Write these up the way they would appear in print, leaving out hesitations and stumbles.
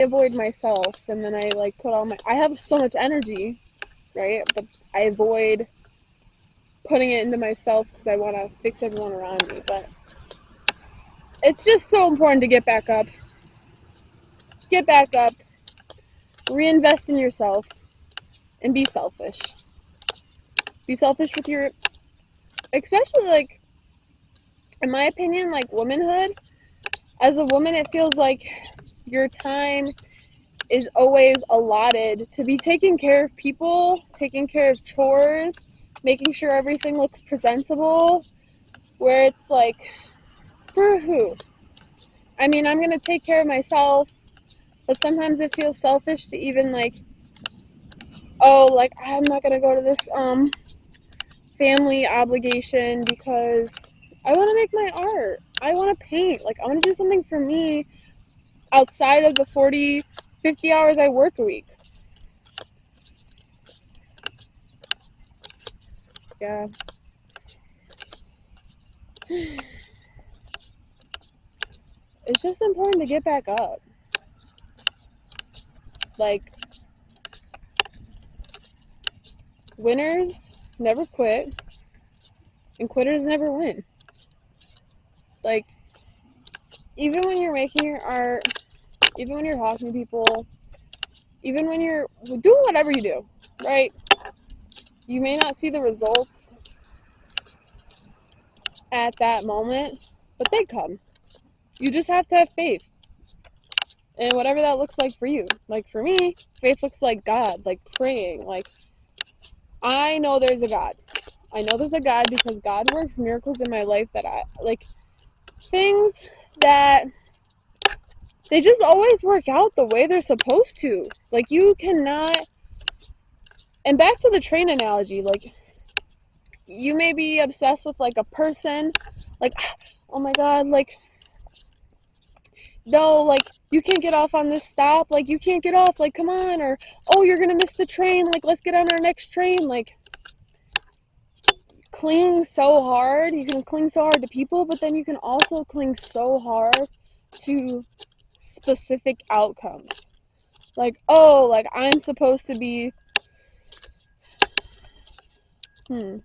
avoid myself, and then I like put all my, I have so much energy, right? But I avoid putting it into myself because I want to fix everyone around me. But it's just so important to get back up, reinvest in yourself, and be selfish. Be selfish with your, especially like, in my opinion, like womanhood. As a woman, it feels like your time is always allotted to be taking care of people, taking care of chores, making sure everything looks presentable, where it's like, for who? I mean, I'm going to take care of myself, but sometimes it feels selfish to even like, oh, like I'm not going to go to this family obligation because I want to make my art. I want to paint. Like I want to do something for me outside of the 40, 50 hours I work a week. Yeah. It's just important to get back up. Like, winners never quit, and quitters never win. Like, even when you're making your art, even when you're talking to people, even when you're doing whatever you do, right? You may not see the results at that moment, but they come. You just have to have faith. And whatever that looks like for you. Like for me, faith looks like God, like praying. Like, I know there's a God. I know there's a God because God works miracles in my life that I, like, things that they just always work out the way they're supposed to. Like, you cannot, and back to the train analogy, like, you may be obsessed with, like, a person, like, oh my God, like, no, like, you can't get off on this stop, like, you can't get off, like, come on, or, oh, you're gonna miss the train, like, let's get on our next train, like, cling so hard, you can cling so hard to people, but then you can also cling so hard to specific outcomes. Like, oh, like, I'm supposed to be, I don't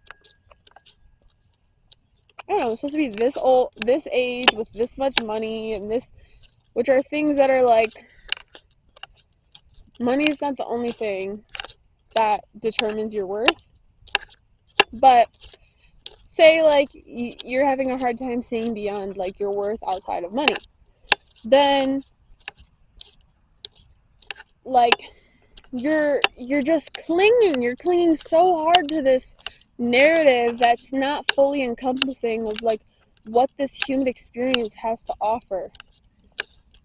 know, I'm supposed to be this old, this age, with this much money, and this, which are things that are like, money is not the only thing that determines your worth. But say, like, you're having a hard time seeing beyond, like, your worth outside of money. Then, like, you're just clinging. You're clinging so hard to this narrative that's not fully encompassing of, like, what this human experience has to offer.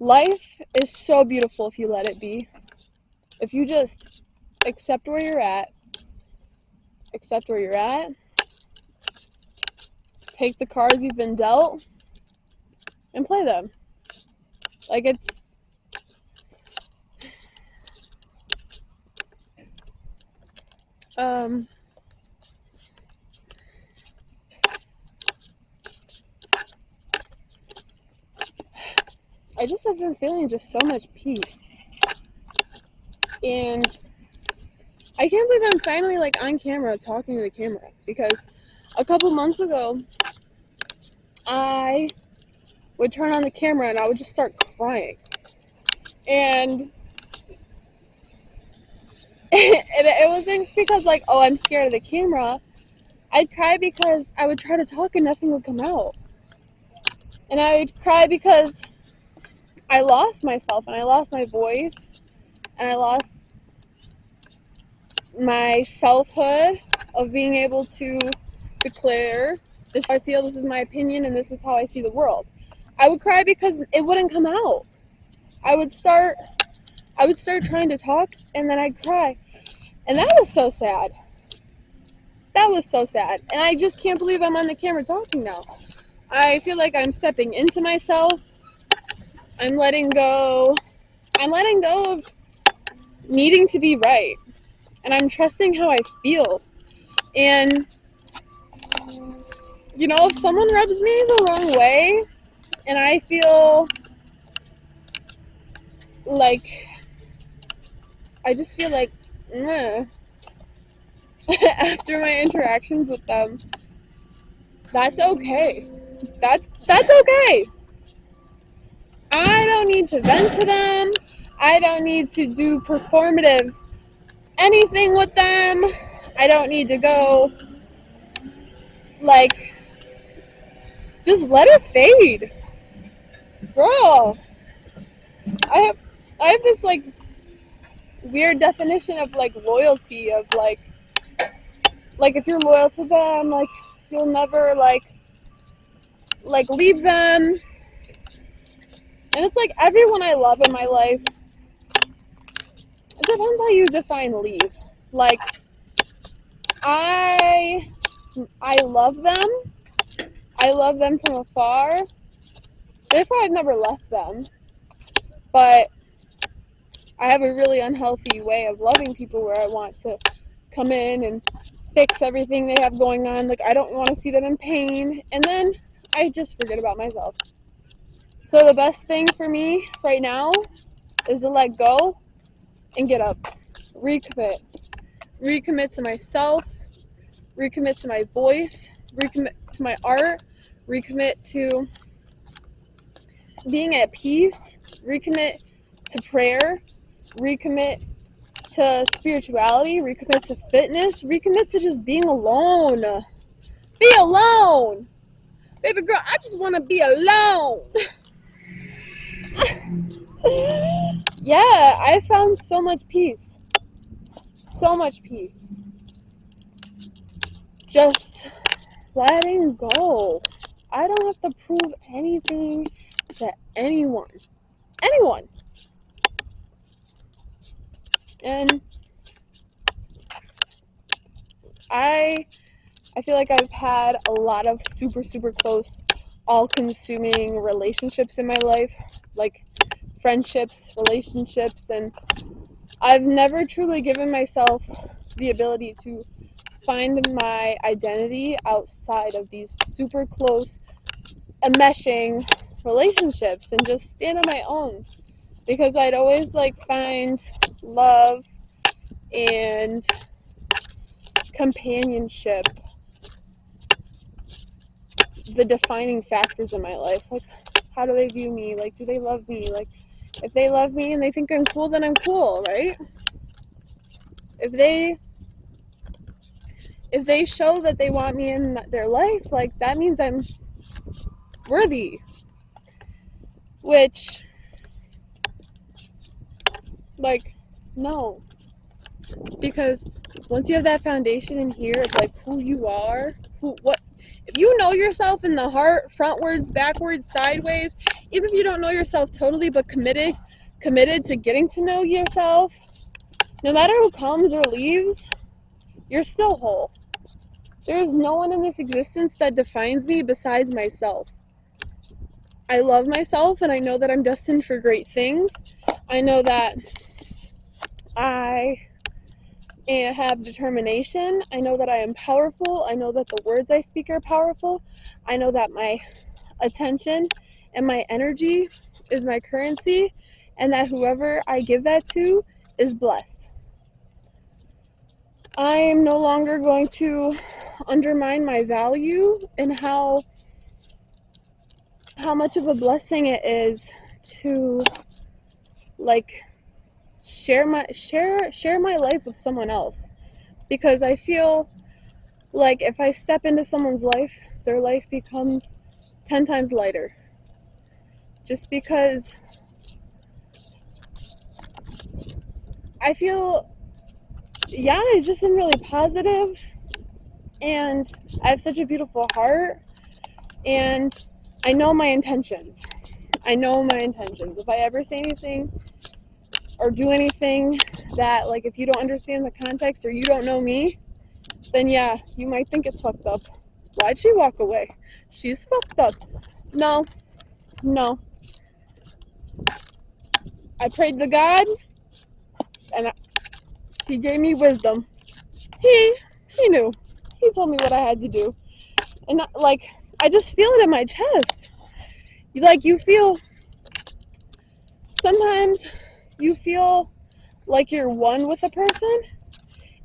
Life is so beautiful if you let it be. If you just accept where you're at, take the cards you've been dealt, and play them. Like, it's, I just have been feeling just so much peace. And I can't believe I'm finally, like, on camera talking to the camera, because a couple months ago, I would turn on the camera and I would just start crying. And it wasn't because, like, oh, I'm scared of the camera. I'd cry because I would try to talk and nothing would come out. And I would cry because I lost myself, and I lost my voice, and I lost my selfhood of being able to declare, this is how I feel, this is my opinion, and this is how I see the world. I would cry because it wouldn't come out. I would start trying to talk, and then I'd cry. And that was so sad. And I just can't believe I'm on the camera talking now. I feel like I'm stepping into myself. I'm letting go of needing to be right. And I'm trusting how I feel. And, you know, if someone rubs me the wrong way, and I feel like, I just feel like, after my interactions with them, that's okay. That's okay. I don't need to vent to them. I don't need to do performative anything with them. I don't need to go, like, just let it fade. Girl, I have this, like, weird definition of, like, loyalty, of, like, if you're loyal to them, like, you'll never, like, leave them. And it's like, everyone I love in my life, it depends how you define leave. Like, I love them. I love them from afar. Therefore, I've never left them. But I have a really unhealthy way of loving people where I want to come in and fix everything they have going on. Like, I don't want to see them in pain. And then I just forget about myself. So the best thing for me right now is to let go and get up. Recommit. Recommit to myself. Recommit to my voice. Recommit to my art. Recommit to being at peace. Recommit to prayer. Recommit to spirituality. Recommit to fitness. Recommit to just being alone. Be alone. Baby girl, I just want to be alone. Yeah, I found so much peace. So much peace. Just letting go. I don't have to prove anything to anyone. Anyone. And I feel like I've had a lot of super, super close, all-consuming relationships in my life. Like, friendships, relationships, and I've never truly given myself the ability to find my identity outside of these super close, enmeshing relationships and just stand on my own. Because I'd always, like, find love and companionship the defining factors in my life. Like, how do they view me? Like, do they love me? Like, if they love me and they think I'm cool, then I'm cool, right? If they show that they want me in their life, like, that means I'm worthy. Which, like, no. Because once you have that foundation in here of, like, who you are, if you know yourself in the heart, frontwards, backwards, sideways, even if you don't know yourself totally, but committed to getting to know yourself, no matter who comes or leaves, you're still whole. There is no one in this existence that defines me besides myself. I love myself, and I know that I'm destined for great things. I know that I have determination. I know that I am powerful. I know that the words I speak are powerful. I know that my attention and my energy is my currency, and that whoever I give that to is blessed. I am no longer going to undermine my value and how much of a blessing it is to, like, share my life with someone else. Because I feel like if I step into someone's life, their life becomes 10 times lighter. Just because I feel, I just am really positive, and I have such a beautiful heart, and I know my intentions. If I ever say anything or do anything that, like, if you don't understand the context or you don't know me, then yeah, you might think it's fucked up. Why'd she walk away? She's fucked up. No. I prayed to God, and He gave me wisdom. He knew. He told me what I had to do. And, like, I just feel it in my chest. Like, you feel, sometimes you feel like you're one with a person,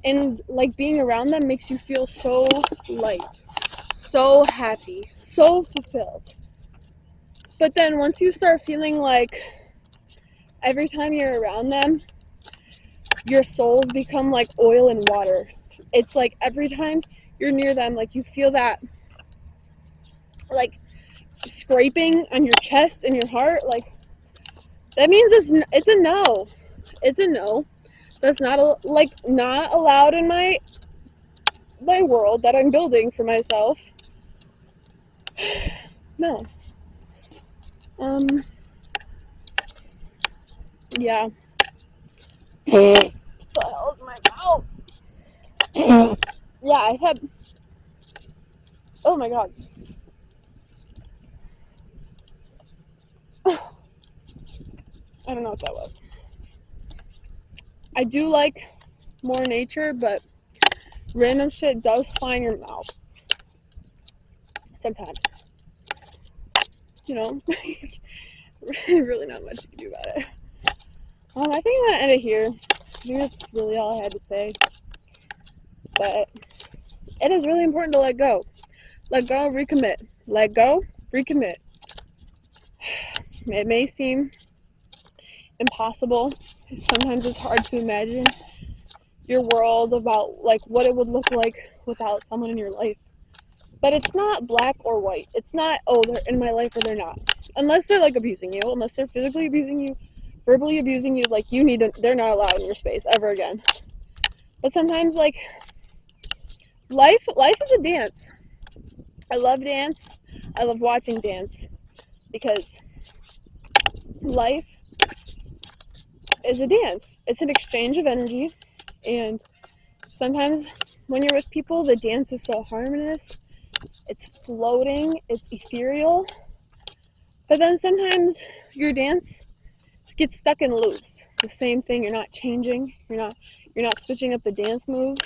and like being around them makes you feel so light, so happy, so fulfilled. But then once you start feeling like every time you're around them, your souls become like oil and water. It's like every time you're near them, like you feel that like scraping on your chest and your heart. Like that means it's a no. It's a no. That's not not allowed in my world that I'm building for myself. No. Yeah. What the hell is my mouth? Yeah, I've had. Oh my god. I don't know what that was. I do like more nature, but random shit does fly in your mouth. Sometimes. You know? Really not much you can do about it. I think I'm gonna end it here. I think that's really all I had to say. But it is really important to let go. Let go, recommit. Let go, recommit. It may seem impossible. Sometimes it's hard to imagine your world about like what it would look like without someone in your life. But it's not black or white. It's not, oh, they're in my life or they're not. Unless they're like abusing you, unless they're physically abusing you, verbally abusing you, like they're not allowed in your space ever again. But sometimes like life is a dance. I love dance. I love watching dance because life is a dance. It's an exchange of energy, and sometimes when you're with people, the dance is so harmonious, it's floating, it's ethereal. But then sometimes your dance gets stuck in loops. The same thing, you're not changing, you're not switching up the dance moves.